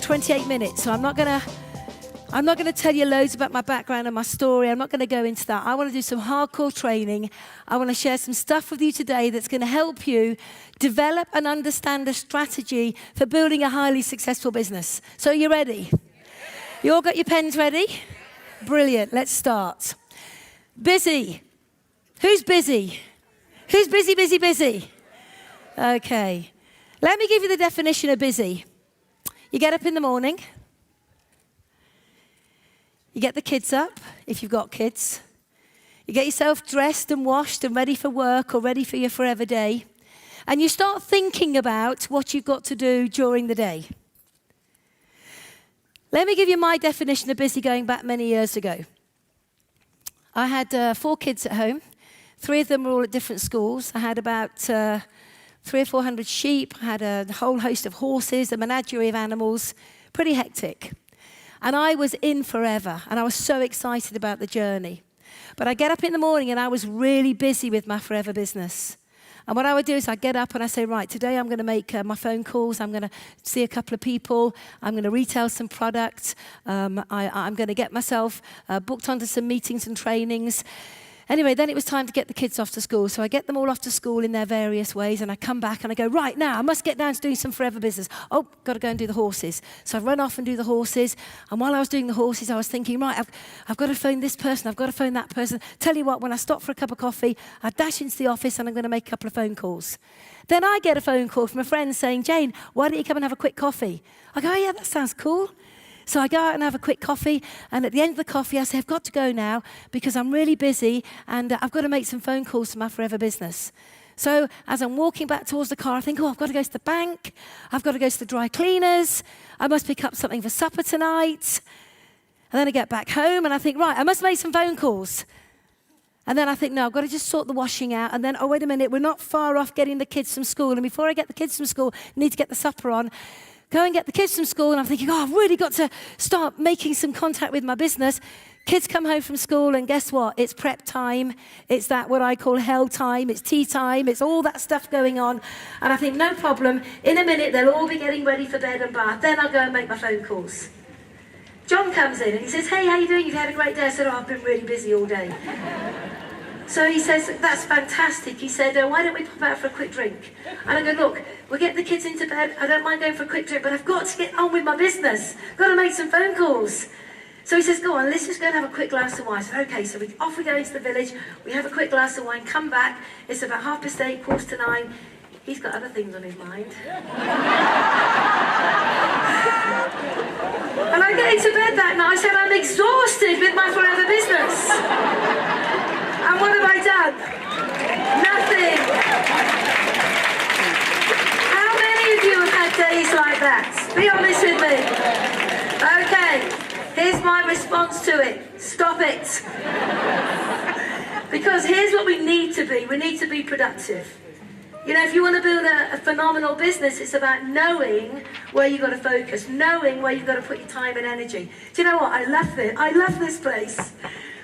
28 minutes, so I'm not gonna tell you loads about my background and my story. I'm not gonna go into that. I wanna do some hardcore training. I wanna share some stuff with you today that's gonna help you develop and understand a strategy for building a highly successful business. So are you ready? You all got your pens ready? Brilliant, let's start. Busy. Who's busy? Who's busy, busy, busy? Okay. Let me give you the definition of busy. You get up in the morning. You get the kids up, if you've got kids. You get yourself dressed and washed and ready for work or ready for your forever day. And you start thinking about what you've got to do during the day. Let me give you my definition of busy going back many years ago. I had 4 kids at home. 3 of them were all at different schools. I had about 300 or 400 sheep. I had a whole host of horses, a menagerie of animals. Pretty hectic. And I was in forever, and I was so excited about the journey. But I get up in the morning, and I was really busy with my forever business. And what I would do is I'd get up and I say, right, today I'm going to make my phone calls. I'm going to see a couple of people. I'm going to retail some products. I'm going to get myself booked onto some meetings and trainings. Anyway, then it was time to get the kids off to school. So I get them all off to school in their various ways, and I come back and I go, right, now I must get down to doing some forever business. Oh, got to go and do the horses. So I run off and do the horses. And while I was doing the horses, I was thinking, right, I've got to phone this person. I've got to phone that person. Tell you what, when I stop for a cup of coffee, I dash into the office and I'm going to make a couple of phone calls. Then I get a phone call from a friend saying, Jayne, why don't you come and have a quick coffee? I go, oh, yeah, that sounds cool. So I go out and have a quick coffee, and at the end of the coffee, I say, I've got to go now because I'm really busy, and I've got to make some phone calls to my forever business. So as I'm walking back towards the car, I think, oh, I've got to go to the bank. I've got to go to the dry cleaners. I must pick up something for supper tonight. And then I get back home, and I think, right, I must make some phone calls. And then I think, no, I've got to just sort the washing out. And then, oh, wait a minute, we're not far off getting the kids from school. And before I get the kids from school, I need to get the supper on. Go and get the kids from school, and I'm thinking, oh, I've really got to start making some contact with my business. Kids come home from school, and guess what? It's prep time. It's that what I call hell time. It's tea time. It's all that stuff going on. And I think, no problem. In a minute, they'll all be getting ready for bed and bath. Then I'll go and make my phone calls. John comes in, and he says, hey, how you doing? You've had a great day. I said, oh, I've been really busy all day. So he says, that's fantastic. He said, why don't we pop out for a quick drink? And I go, look, we'll get the kids into bed. I don't mind going for a quick drink, but I've got to get on with my business. I've got to make some phone calls. So he says, go on, let's just go and have a quick glass of wine. I said, okay, so off we go into the village. We have a quick glass of wine, come back. It's about 8:30, 8:45. He's got other things on his mind. And I get into bed that night. I said, I'm exhausted with my forever business. And what have I done? Nothing. How many of you have had days like that? Be honest with me. Okay, here's my response to it. Stop it. Because here's what we need to be. We need to be productive. You know, if you want to build a phenomenal business, it's about knowing where you've got to focus, knowing where you've got to put your time and energy. Do you know what? I love this. I love this place.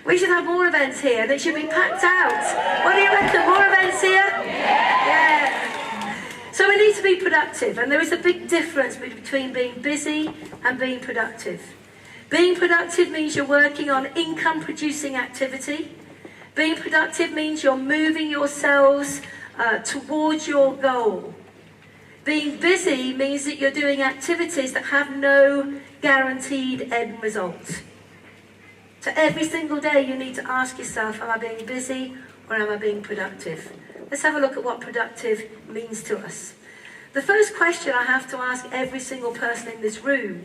We should have more events here, and it should be packed out. What do you reckon? More events here? Yeah. So we need to be productive, and there is a big difference between being busy and being productive. Being productive means you're working on income-producing activity. Being productive means you're moving yourselves towards your goal. Being busy means that you're doing activities that have no guaranteed end result. So every single day you need to ask yourself, am I being busy or am I being productive? Let's have a look at what productive means to us. The first question I have to ask every single person in this room,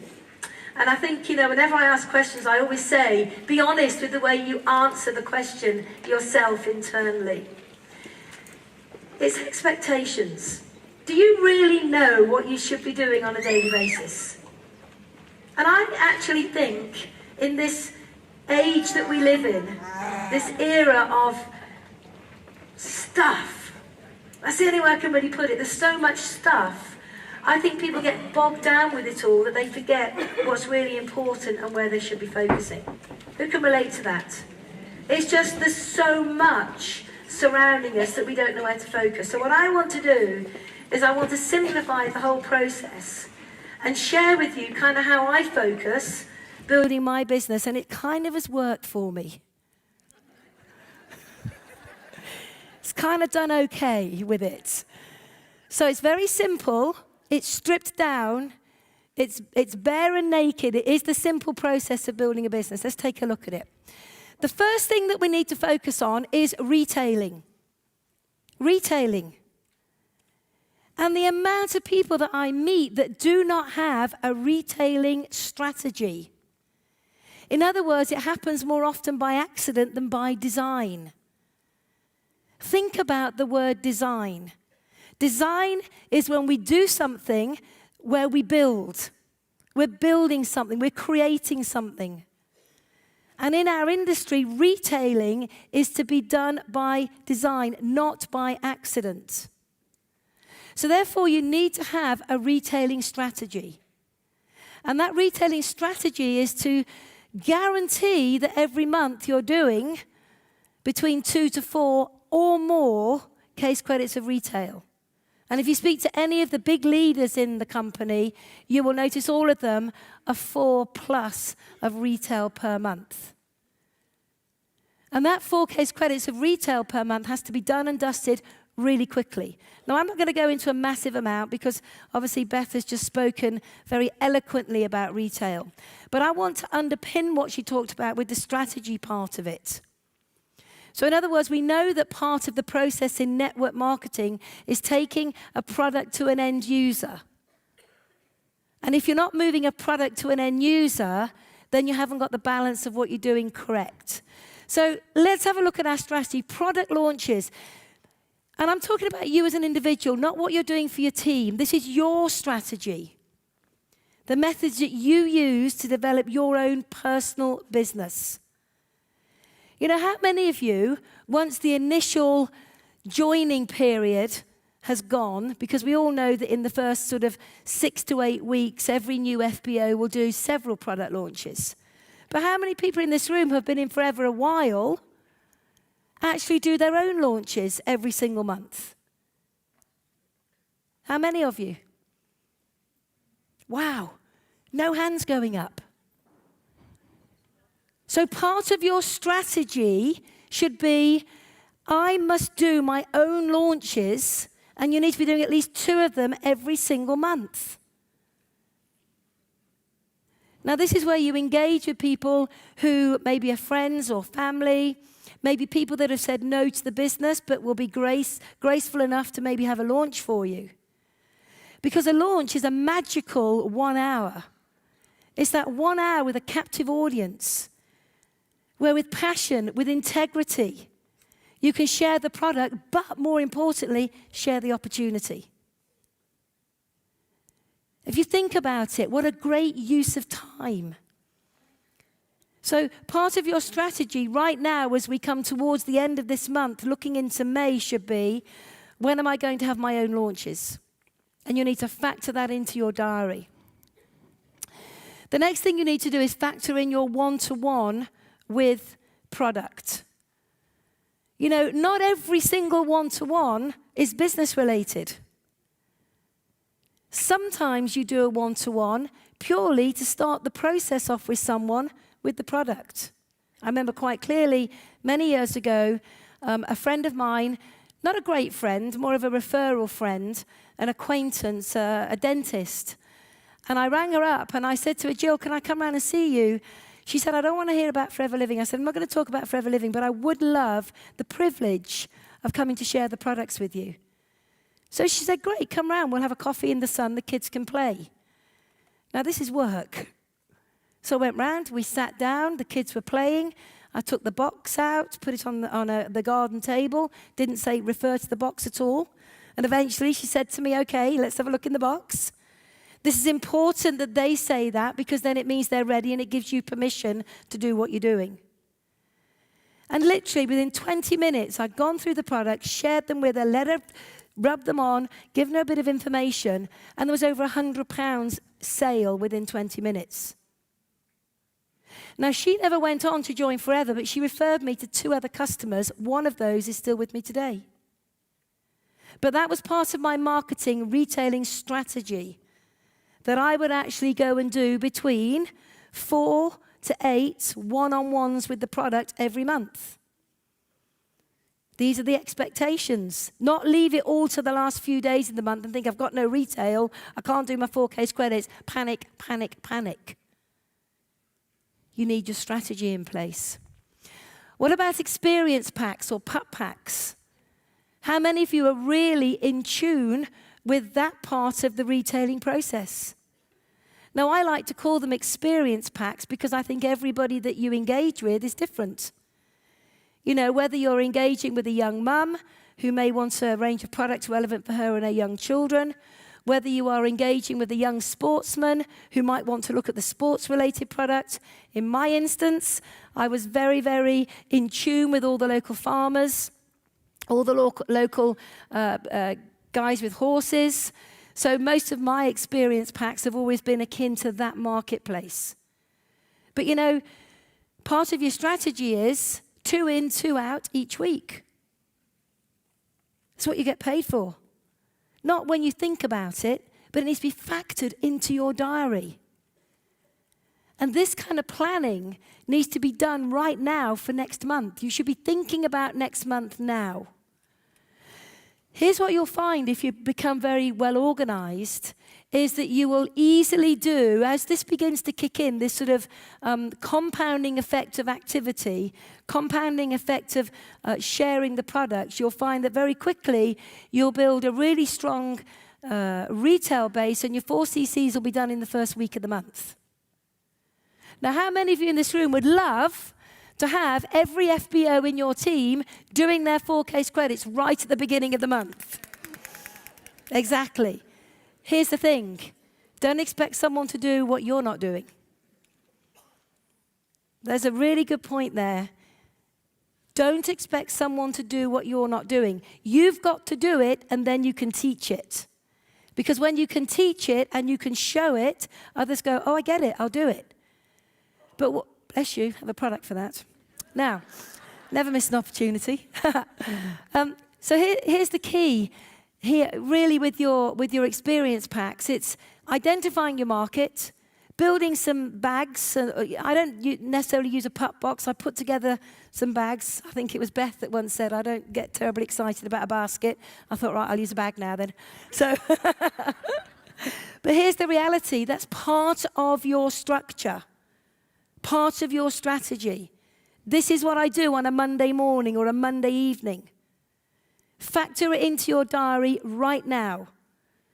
and I think, you know, whenever I ask questions, I always say, be honest with the way you answer the question yourself internally. It's expectations. Do you really know what you should be doing on a daily basis? And I actually think in this age that we live in, this era of stuff, that's the only way I can really put it, there's so much stuff, I think people get bogged down with it all that they forget what's really important and where they should be focusing. Who can relate to that? It's just there's so much surrounding us that we don't know where to focus. So what I want to do is I want to simplify the whole process and share with you kind of how I focus building my business, and it kind of has worked for me. It's kind of done okay with it. So it's very simple, it's stripped down, it's bare and naked. It is the simple process of building a business. Let's take a look at it. The first thing that we need to focus on is retailing. Retailing. And the amount of people that I meet that do not have a retailing strategy. In other words, it happens more often by accident than by design. Think about the word design. Design is when we do something where we build. We're building something, we're creating something. And in our industry, retailing is to be done by design, not by accident. So therefore, you need to have a retailing strategy. And that retailing strategy is to guarantee that every month you're doing between 2 to 4 or more case credits of retail. And if you speak to any of the big leaders in the company, you will notice all of them are 4+ of retail per month. And that 4 case credits of retail per month has to be done and dusted really quickly. Now, I'm not going to go into a massive amount because obviously Beth has just spoken very eloquently about retail. But I want to underpin what she talked about with the strategy part of it. So in other words, we know that part of the process in network marketing is taking a product to an end user. And if you're not moving a product to an end user, then you haven't got the balance of what you're doing correct. So let's have a look at our strategy. Product launches. And I'm talking about you as an individual, not what you're doing for your team. This is your strategy. The methods that you use to develop your own personal business. You know, how many of you, once the initial joining period has gone, because we all know that in the first sort of 6 to 8 weeks, every new FBO will do several product launches. But how many people in this room who have been in forever a while actually do their own launches every single month? How many of you? Wow, no hands going up. So part of your strategy should be, I must do my own launches, and you need to be doing at least 2 of them every single month. Now, this is where you engage with people who maybe are friends or family, maybe people that have said no to the business but will be graceful enough to maybe have a launch for you. Because a launch is a magical 1 hour. It's that 1 hour with a captive audience, where with passion, with integrity, you can share the product, but more importantly, share the opportunity. If you think about it, what a great use of time. So part of your strategy right now as we come towards the end of this month, looking into May, should be, when am I going to have my own launches? And you need to factor that into your diary. The next thing you need to do is factor in your one-to-one with product. You know, not every single one-to-one is business related. Sometimes you do a one-to-one purely to start the process off with someone with the product. I remember quite clearly many years ago, a friend of mine, not a great friend, more of a referral friend, an acquaintance, a dentist. And I rang her up and I said to her, Jill, can I come round and see you? She said, I don't want to hear about Forever Living. I said, I'm not going to talk about Forever Living, but I would love the privilege of coming to share the products with you. So she said, great, come round. We'll have a coffee in the sun. The kids can play. Now, this is work. So I went round. We sat down. The kids were playing. I took the box out, put it on the garden table. Didn't say refer to the box at all. And eventually she said to me, okay, let's have a look in the box. This is important that they say that because then it means they're ready and it gives you permission to do what you're doing. And literally within 20 minutes, I'd gone through the products, shared them with her, let her rub them on, given her a bit of information, and there was over £100 sale within 20 minutes. Now, she never went on to join Forever, but she referred me to 2 other customers. One of those is still with me today. But that was part of my marketing, retailing strategy. that I would actually go and do between 4 to 8 one-on-ones with the product every month. These are the expectations. Not leave it all to the last few days of the month and think, I've got no retail, I can't do my 4K credits. Panic, panic, panic. You need your strategy in place. What about experience packs or pup packs? How many of you are really in tune with that part of the retailing process? Now, I like to call them experience packs because I think everybody that you engage with is different. You know, whether you're engaging with a young mum who may want a range of products relevant for her and her young children, whether you are engaging with a young sportsman who might want to look at the sports-related product. In my instance, I was very, very in tune with all the local farmers, all the local guys with horses. So most of my experience packs have always been akin to that marketplace. But you know, part of your strategy is 2 in, 2 out each week. That's what you get paid for. Not when you think about it, but it needs to be factored into your diary. And this kind of planning needs to be done right now for next month. You should be thinking about next month now. Here's what you'll find if you become very well organized, is that you will easily do, as this begins to kick in, this sort of compounding effect of activity, compounding effect of sharing the products, you'll find that very quickly you'll build a really strong retail base and your 4CCs will be done in the first week of the month. Now, how many of you in this room would love to have every FBO in your team doing their 4K credits right at the beginning of the month? Exactly. Here's the thing. Don't expect someone to do what you're not doing. There's a really good point there. Don't expect someone to do what you're not doing. You've got to do it, and then you can teach it. Because when you can teach it and you can show it, others go, oh, I get it, I'll do it. But bless you, have a product for that. Now, never miss an opportunity. So here's the key. Here, really, with your experience packs, it's identifying your market, building some bags. I don't necessarily use a pup box. I put together some bags. I think it was Beth that once said, I don't get terribly excited about a basket. I thought, right, I'll use a bag now then. So, but here's the reality. That's part of your structure, part of your strategy. This is what I do on a Monday morning or a Monday evening. Factor it into your diary right now.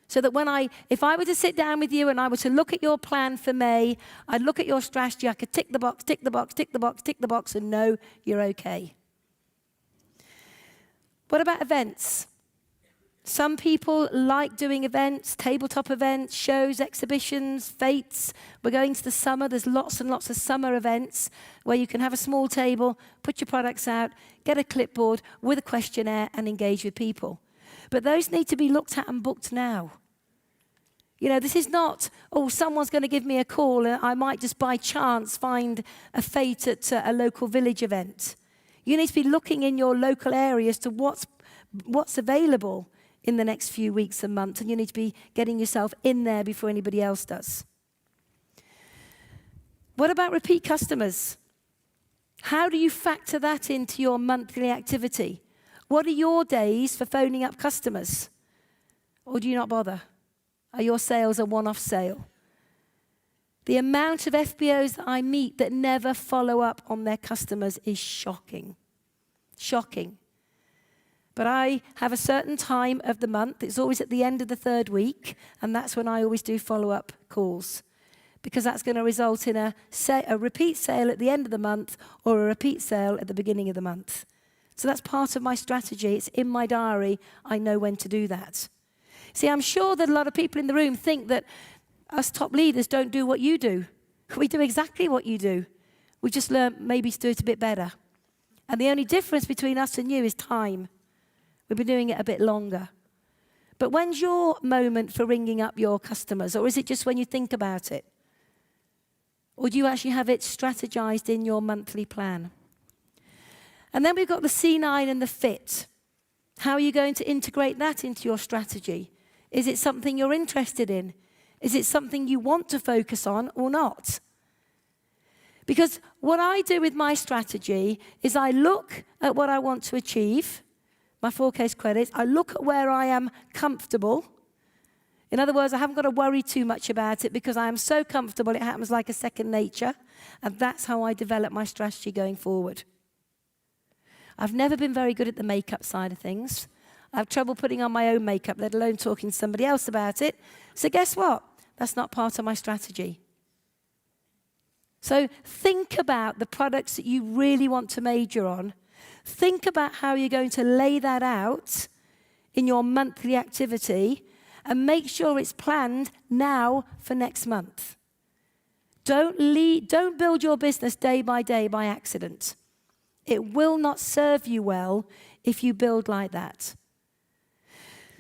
So that if I were to sit down with you and I were to look at your plan for May, I'd look at your strategy, I could tick the box, tick the box, tick the box, tick the box, and know you're okay. What about events? Some people like doing events, tabletop events, shows, exhibitions, fetes. We're going to the summer. There's lots and lots of summer events where you can have a small table, put your products out, get a clipboard with a questionnaire and engage with people. But those need to be looked at and booked now. You know, this is not, oh, someone's going to give me a call and I might just by chance find a fete at a local village event. You need to be looking in your local area as to what's available in the next few weeks and months, and you need to be getting yourself in there before anybody else does. What about repeat customers? How do you factor that into your monthly activity? What are your days for phoning up customers? Or do you not bother? Are your sales a one-off sale? The amount of FBOs that I meet that never follow up on their customers is shocking. Shocking. But I have a certain time of the month. It's always at the end of the 3rd week, and that's when I always do follow-up calls, because that's going to result in a repeat sale at the end of the month or a repeat sale at the beginning of the month. So that's part of my strategy. It's in my diary. I know when to do that. See, I'm sure that a lot of people in the room think that us top leaders don't do what you do. We do exactly what you do. We just learn maybe to do it a bit better. And the only difference between us and you is time. We've been doing it a bit longer. But when's your moment for ringing up your customers? Or is it just when you think about it? Or do you actually have it strategized in your monthly plan? And then we've got the C9 and the fit. How are you going to integrate that into your strategy? Is it something you're interested in? Is it something you want to focus on or not? Because what I do with my strategy is I look at what I want to achieve, my 4 case credits. I look at where I am comfortable. In other words, I haven't got to worry too much about it because I am so comfortable it happens like a second nature. And that's how I develop my strategy going forward. I've never been very good at the makeup side of things. I have trouble putting on my own makeup, let alone talking to somebody else about it. So guess what? That's not part of my strategy. So think about the products that you really want to major on. Think about how you're going to lay that out in your monthly activity and make sure it's planned now for next month. Don't build your business day by accident. It will not serve you well if you build like that.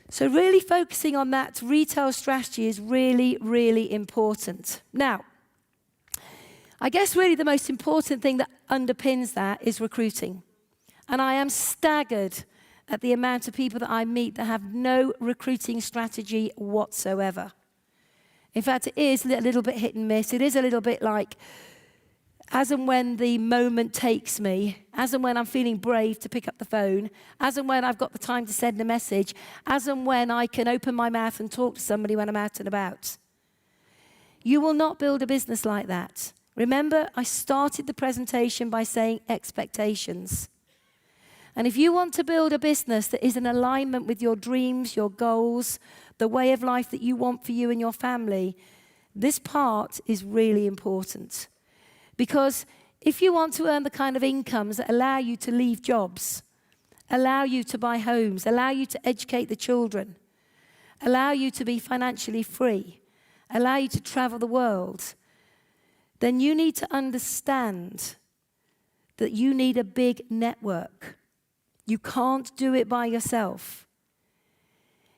So really focusing on that retail strategy is really, really important. Now, I guess really the most important thing that underpins that is recruiting. And I am staggered at the amount of people that I meet that have no recruiting strategy whatsoever. In fact, it is a little bit hit and miss. It is a little bit like as and when the moment takes me, as and when I'm feeling brave to pick up the phone, as and when I've got the time to send a message, as and when I can open my mouth and talk to somebody when I'm out and about. You will not build a business like that. Remember, I started the presentation by saying expectations. And if you want to build a business that is in alignment with your dreams, your goals, the way of life that you want for you and your family, this part is really important. Because if you want to earn the kind of incomes that allow you to leave jobs, allow you to buy homes, allow you to educate the children, allow you to be financially free, allow you to travel the world, then you need to understand that you need a big network. You can't do it by yourself.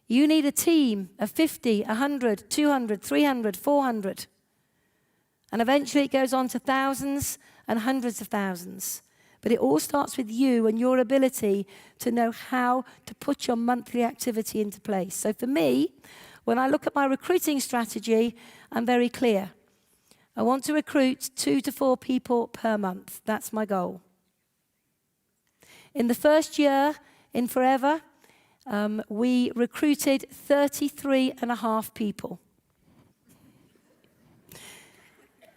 You need a team of 50, 100, 200, 300, 400. And eventually it goes on to thousands and hundreds of thousands. But it all starts with you and your ability to know how to put your monthly activity into place. So for me, when I look at my recruiting strategy, I'm very clear. I want to recruit 2 to 4 people per month. That's my goal. In the first year in Forever, we recruited 33.5 people.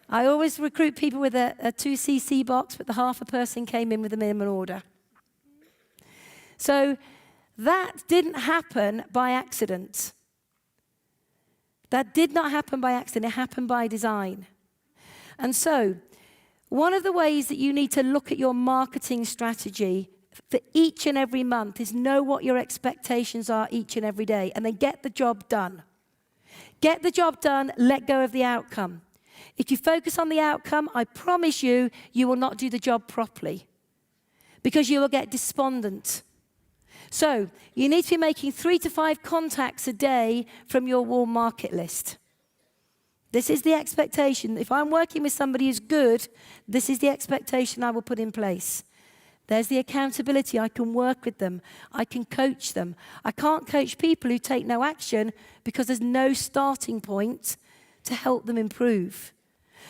I always recruit people with a 2cc box, but the half a person came in with a minimum order. So that didn't happen by accident. That did not happen by accident. It happened by design. And so one of the ways that you need to look at your marketing strategy for each and every month is know what your expectations are each and every day, and then get the job done. Get the job done, let go of the outcome. If you focus on the outcome, I promise you, you will not do the job properly because you will get despondent. So you need to be making 3 to 5 contacts a day from your warm market list. This is the expectation. If I'm working with somebody who's good, this is the expectation I will put in place. There's the accountability. I can work with them. I can coach them. I can't coach people who take no action because there's no starting point to help them improve.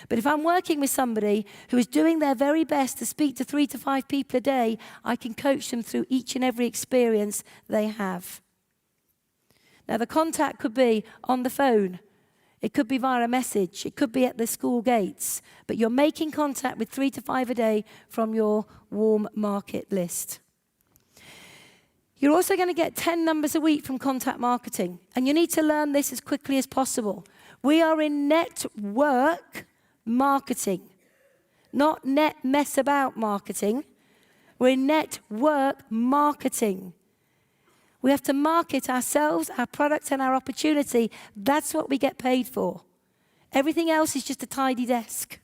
But if I'm working with somebody who is doing their very best to speak to 3 to 5 people a day, I can coach them through each and every experience they have. Now, the contact could be on the phone. It could be via a message. It could be at the school gates. But you're making contact with 3 to 5 a day from your warm market list. You're also going to get 10 numbers a week from contact marketing. And you need to learn this as quickly as possible. We are in network marketing, not net mess about marketing. We're in network marketing. We have to market ourselves, our products, and our opportunity. That's what we get paid for. Everything else is just a tidy desk.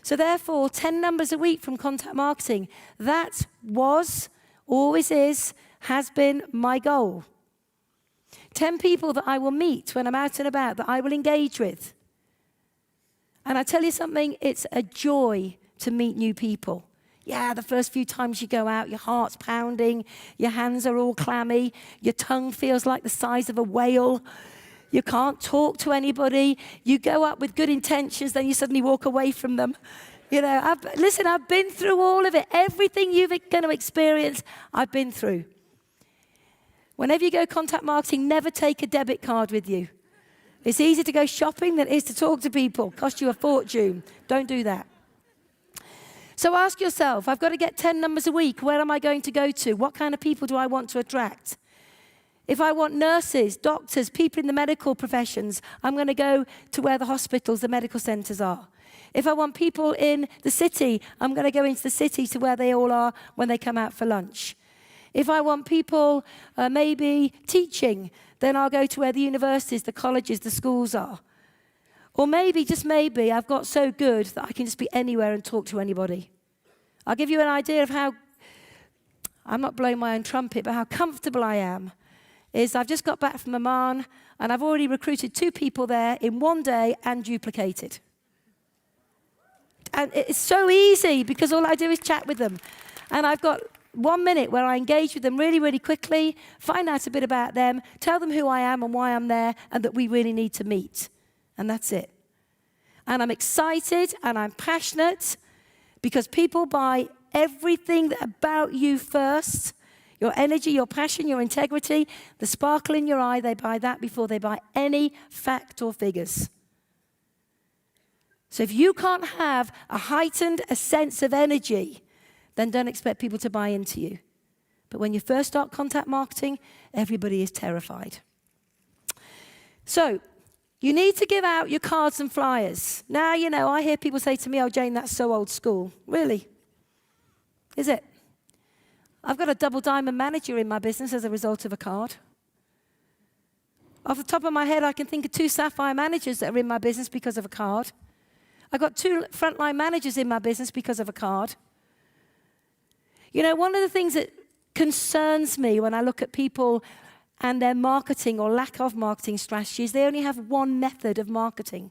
So therefore, 10 numbers a week from contact marketing. That was, always is, has been my goal. 10 people that I will meet when I'm out and about, that I will engage with. And I tell you something, it's a joy to meet new people. Yeah, the first few times you go out, your heart's pounding, your hands are all clammy, your tongue feels like the size of a whale. You can't talk to anybody. You go up with good intentions, then you suddenly walk away from them. You know, I've been through all of it. Everything you're going to experience, I've been through. Whenever you go contact marketing, never take a debit card with you. It's easier to go shopping than it is to talk to people. Cost you a fortune. Don't do that. So ask yourself, I've got to get 10 numbers a week. Where am I going to go to? What kind of people do I want to attract? If I want nurses, doctors, people in the medical professions, I'm going to go to where the hospitals, the medical centres are. If I want people in the city, I'm going to go into the city to where they all are when they come out for lunch. If I want people maybe teaching, then I'll go to where the universities, the colleges, the schools are. Or maybe, just maybe, I've got so good that I can just be anywhere and talk to anybody. I'll give you an idea of how, I'm not blowing my own trumpet, but how comfortable I am. Is I've just got back from Oman, and I've already recruited 2 people there in one day and duplicated. And it's so easy because all I do is chat with them. And I've got 1 minute where I engage with them really, really quickly, find out a bit about them, tell them who I am and why I'm there, and that we really need to meet. And that's it. And I'm excited and I'm passionate because people buy everything about you first. Your energy, your passion, your integrity, the sparkle in your eye, they buy that before they buy any fact or figures. So if you can't have a heightened sense of energy, then don't expect people to buy into you. But when you first start contact marketing, everybody is terrified. So you need to give out your cards and flyers. Now, you know, I hear people say to me, oh, Jayne, that's so old school. Really? Is it? I've got a double diamond manager in my business as a result of a card. Off the top of my head, I can think of 2 sapphire managers that are in my business because of a card. I've got 2 frontline managers in my business because of a card. You know, one of the things that concerns me when I look at people and their marketing or lack of marketing strategies, they only have one method of marketing.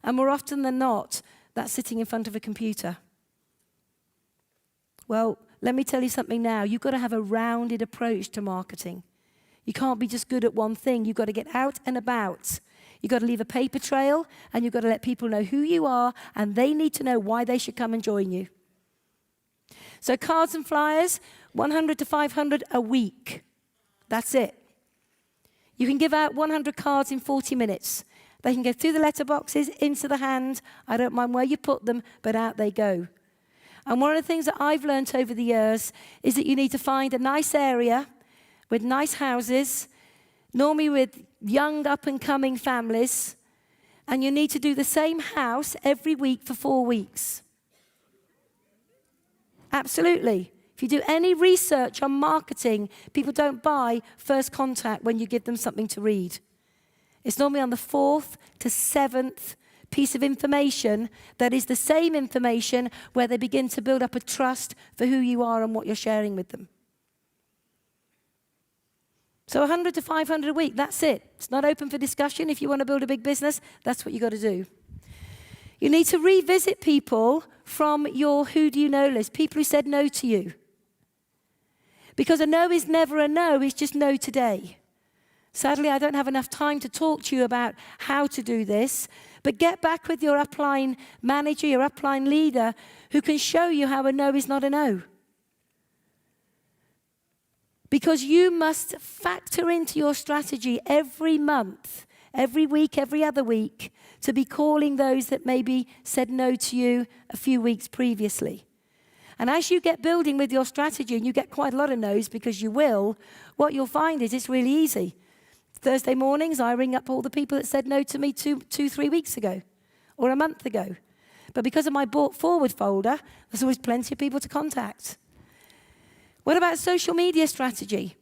And more often than not, that's sitting in front of a computer. Well, let me tell you something now. You've got to have a rounded approach to marketing. You can't be just good at one thing. You've got to get out and about. You've got to leave a paper trail, and you've got to let people know who you are, and they need to know why they should come and join you. So cards and flyers, 100 to 500 a week. That's it. You can give out 100 cards in 40 minutes. They can go through the letterboxes, into the hand. I don't mind where you put them, but out they go. And one of the things that I've learned over the years is that you need to find a nice area with nice houses, normally with young up-and-coming families, and you need to do the same house every week for 4 weeks. Absolutely. If you do any research on marketing, people don't buy first contact when you give them something to read. It's normally on the 4th to 7th piece of information that is the same information where they begin to build up a trust for who you are and what you're sharing with them. So 100 to 500 a week, that's it. It's not open for discussion. If you want to build a big business, that's what you've got to do. You need to revisit people from your who do you know list, people who said no to you. Because a no is never a no, it's just no today. Sadly, I don't have enough time to talk to you about how to do this, but get back with your upline manager, your upline leader, who can show you how a no is not a no. Because you must factor into your strategy every month, every week, every other week, to be calling those that maybe said no to you a few weeks previously. And as you get building with your strategy, and you get quite a lot of no's because you will, what you'll find is it's really easy. Thursday mornings, I ring up all the people that said no to me 3 weeks ago or a month ago. But because of my bought forward folder, there's always plenty of people to contact. What about social media strategy?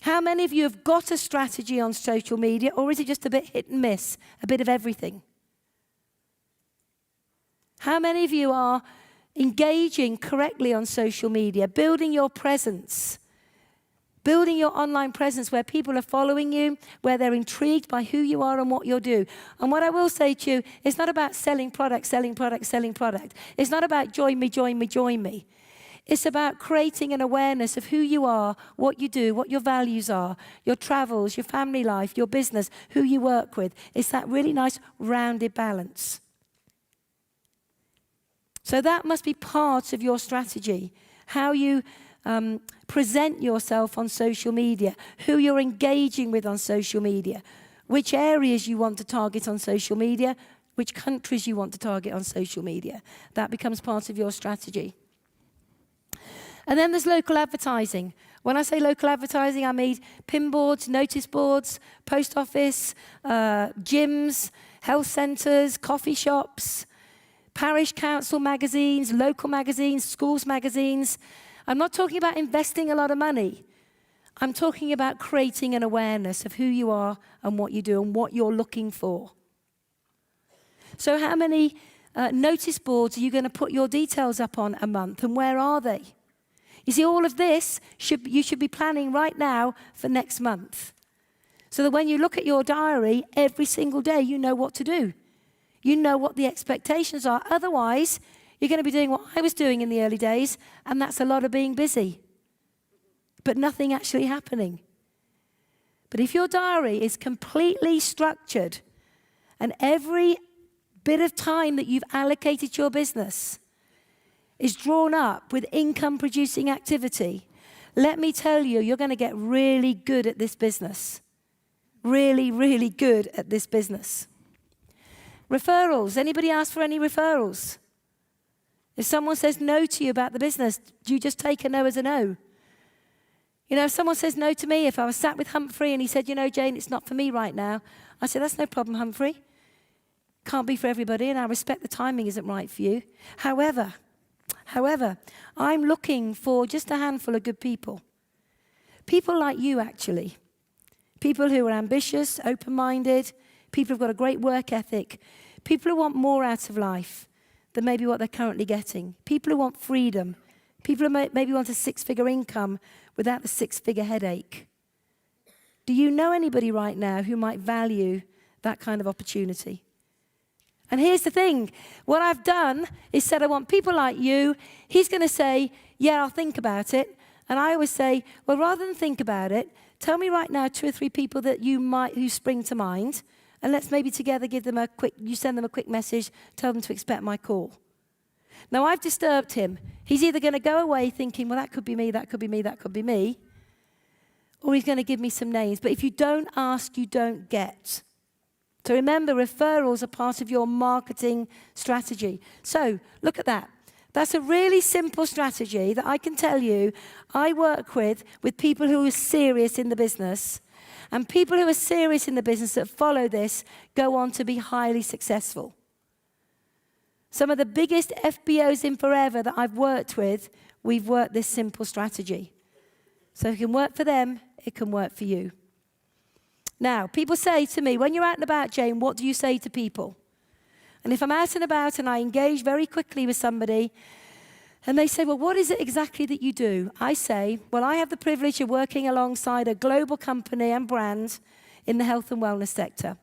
How many of you have got a strategy on social media, or is it just a bit hit and miss, a bit of everything? How many of you are engaging correctly on social media, building your presence, building your online presence where people are following you, where they're intrigued by who you are and what you do? And what I will say to you, it's not about selling product, selling product, selling product. It's not about join me, join me, join me. It's about creating an awareness of who you are, what you do, what your values are, your travels, your family life, your business, who you work with. It's that really nice rounded balance. So that must be part of your strategy, how you present yourself on social media, who you're engaging with on social media, which areas you want to target on social media, which countries you want to target on social media. That becomes part of your strategy. And then there's local advertising. When I say local advertising, I mean pin boards, notice boards, post office, gyms, health centres, coffee shops, parish council magazines, local magazines, schools magazines. I'm not talking about investing a lot of money. I'm talking about creating an awareness of who you are and what you do and what you're looking for. So how many notice boards are you going to put your details up on a month, and where are they? You see, all of this, you should be planning right now for next month. So that when you look at your diary every single day, you know what to do. You know what the expectations are. Otherwise, you're going to be doing what I was doing in the early days, and that's a lot of being busy, but nothing actually happening. But if your diary is completely structured, and every bit of time that you've allocated to your business is drawn up with income-producing activity, let me tell you, you're going to get really good at this business. Really, really good at this business. Referrals. Anybody ask for any referrals? If someone says no to you about the business, do you just take a no as a no? You know, if someone says no to me, if I was sat with Humphrey and he said, you know, Jayne, it's not for me right now, I say, that's no problem, Humphrey. Can't be for everybody, and I respect the timing isn't right for you. However, I'm looking for just a handful of good people. People like you, actually. People who are ambitious, open-minded, people who've got a great work ethic, people who want more out of life than maybe what they're currently getting, people who want freedom, people who maybe want a six-figure income without the six-figure headache. Do you know anybody right now who might value that kind of opportunity? And here's the thing. What I've done is said I want people like you. He's going to say, yeah, I'll think about it. And I always say, well, rather than think about it, tell me right now 2 or 3 people that who spring to mind. And let's maybe together you send them a quick message, tell them to expect my call. Now, I've disturbed him. He's either going to go away thinking, well, that could be me, that could be me, that could be me. Or he's going to give me some names. But if you don't ask, you don't get. So remember, referrals are part of your marketing strategy. So look at that. That's a really simple strategy that I can tell you I work with people who are serious in the business. And people who are serious in the business that follow this go on to be highly successful. Some of the biggest FBOs in forever that I've worked with, we've worked this simple strategy. So if it can work for them, it can work for you. Now, people say to me, when you're out and about, Jayne, what do you say to people? And if I'm out and about and I engage very quickly with somebody, and they say, well, what is it exactly that you do? I say, well, I have the privilege of working alongside a global company and brand in the health and wellness sector.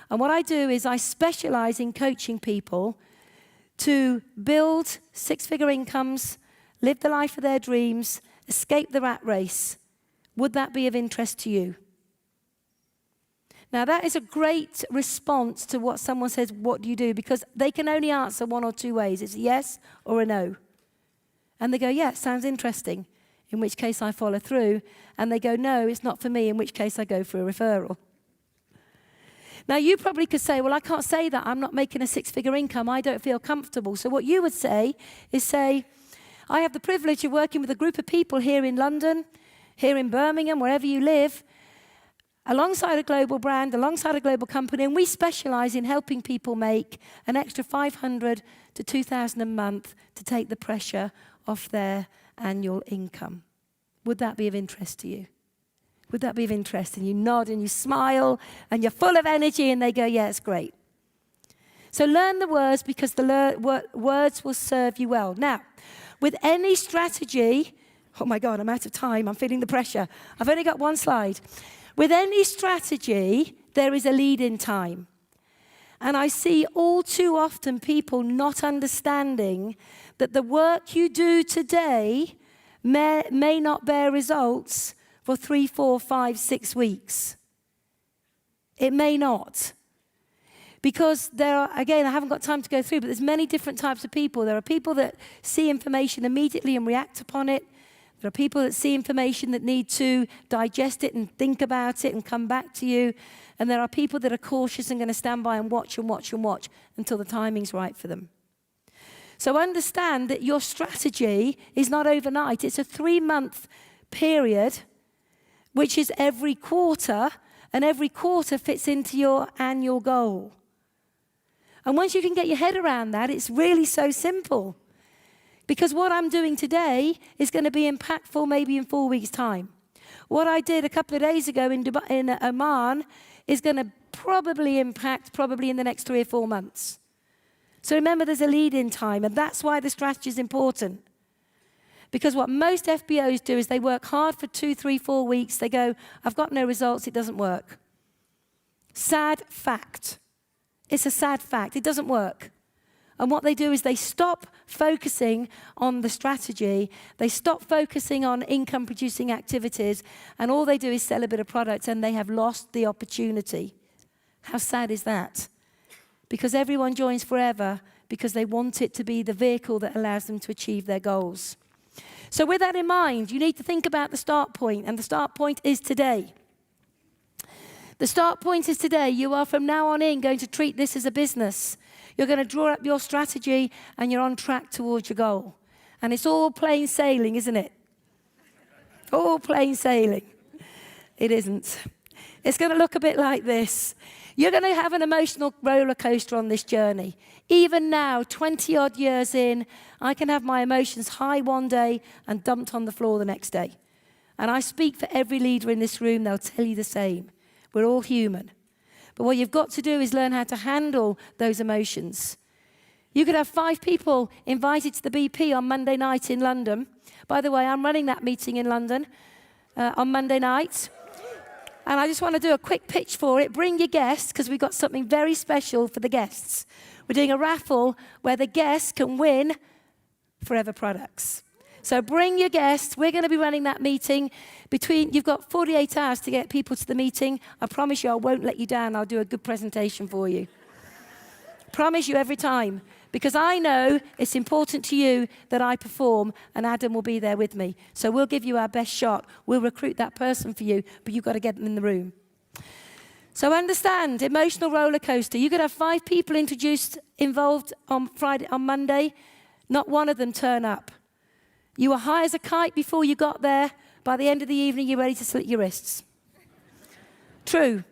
And what I do is I specialize in coaching people to build six-figure incomes, live the life of their dreams, escape the rat race. Would that be of interest to you? Now, that is a great response to what someone says, what do you do? Because they can only answer 1 or 2 ways. It's a yes or a no. And they go, yeah, it sounds interesting, in which case I follow through. And they go, no, it's not for me, in which case I go for a referral. Now, you probably could say, well, I can't say that. I'm not making a six-figure income. I don't feel comfortable. So what you would say is I have the privilege of working with a group of people here in London, here in Birmingham, wherever you live, alongside a global brand, alongside a global company, and we specialize in helping people make an extra $500 to $2,000 a month to take the pressure off their annual income. Would that be of interest to you? Would that be of interest? And you nod and you smile and you're full of energy and they go, yeah, it's great. So learn the words because the words will serve you well. Now, with any strategy, oh my God, I'm out of time. I'm feeling the pressure. I've only got 1 slide. With any strategy, there is a lead-in time. And I see all too often people not understanding that the work you do today may not bear results for 3, 4, 5, 6 weeks. It may not. Because there are, again, I haven't got time to go through, but there's many different types of people. There are people that see information immediately and react upon it. There are people that see information that need to digest it and think about it and come back to you. And there are people that are cautious and going to stand by and watch and watch and watch until the timing's right for them. So understand that your strategy is not overnight. It's a 3-month period, which is every quarter, and every quarter fits into your annual goal. And once you can get your head around that, it's really so simple. Because what I'm doing today is going to be impactful maybe in 4 weeks' time. What I did a couple of days ago in Oman is going to probably impact in the next 3 or 4 months. So remember, there's a lead-in time, and that's why the strategy is important. Because what most FBOs do is they work hard for 2, 3, 4 weeks. They go, I've got no results, it doesn't work. Sad fact. It's a sad fact. It doesn't work. And what they do is they stop focusing on the strategy. They stop focusing on income-producing activities. And all they do is sell a bit of product, and they have lost the opportunity. How sad is that? Because everyone joins forever because they want it to be the vehicle that allows them to achieve their goals. So with that in mind, you need to think about the start point, and the start point is today. The start point is today. You are from now on in going to treat this as a business. You're going to draw up your strategy, and you're on track towards your goal. And it's all plain sailing, isn't it? All plain sailing. It isn't. It's going to look a bit like this. You're going to have an emotional roller coaster on this journey. Even now, 20-odd years in, I can have my emotions high one day and dumped on the floor the next day. And I speak for every leader in this room. They'll tell you the same. We're all human. But what you've got to do is learn how to handle those emotions. You could have 5 people invited to the BP on Monday night in London. By the way, I'm running that meeting in London on Monday night. And I just want to do a quick pitch for it. Bring your guests, because we've got something very special for the guests. We're doing a raffle where the guests can win Forever products. So bring your guests. We're going to be running that meeting. You've got 48 hours to get people to the meeting. I promise you I won't let you down. I'll do a good presentation for you. Promise you every time. Because I know it's important to you that I perform, and Adam will be there with me. So we'll give you our best shot. We'll recruit that person for you, but you've got to get them in the room. So understand, emotional roller coaster. You could have 5 people involved on Monday. Not one of them turn up. You were high as a kite before you got there. By the end of the evening, you're ready to slit your wrists. True.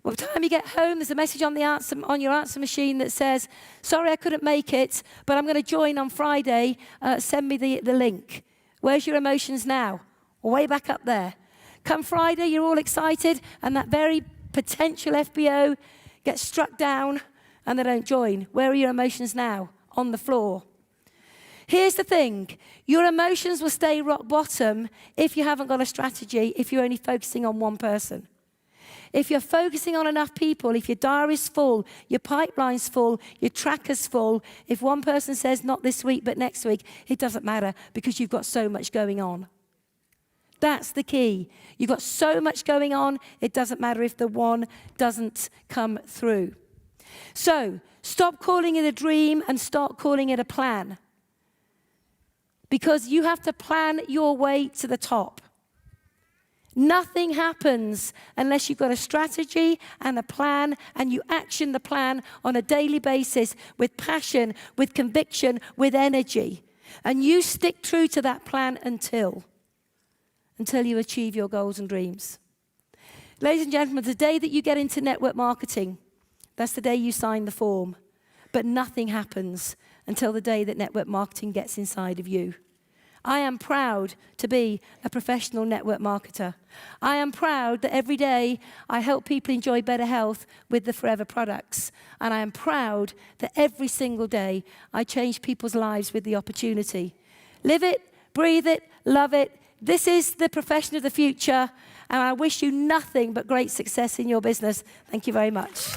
By the time you get home, there's a message on your answer machine that says, sorry, I couldn't make it, but I'm going to join on Friday. Send me the link. Where's your emotions now? Way back up there. Come Friday, you're all excited, and that very potential FBO gets struck down, and they don't join. Where are your emotions now? On the floor. Here's the thing. Your emotions will stay rock bottom if you haven't got a strategy, if you're only focusing on one person. If you're focusing on enough people, if your diary's full, your pipeline's full, your tracker's full, if one person says not this week but next week, it doesn't matter because you've got so much going on. That's the key. You've got so much going on, it doesn't matter if the one doesn't come through. So, stop calling it a dream and start calling it a plan. Because you have to plan your way to the top. Nothing happens unless you've got a strategy and a plan, and you action the plan on a daily basis with passion, with conviction, with energy. And you stick true to that plan until you achieve your goals and dreams. Ladies and gentlemen, the day that you get into network marketing, that's the day you sign the form. But nothing happens until the day that network marketing gets inside of you. I am proud to be a professional network marketer. I am proud that every day I help people enjoy better health with the Forever products. And I am proud that every single day I change people's lives with the opportunity. Live it, breathe it, love it. This is the profession of the future. And I wish you nothing but great success in your business. Thank you very much.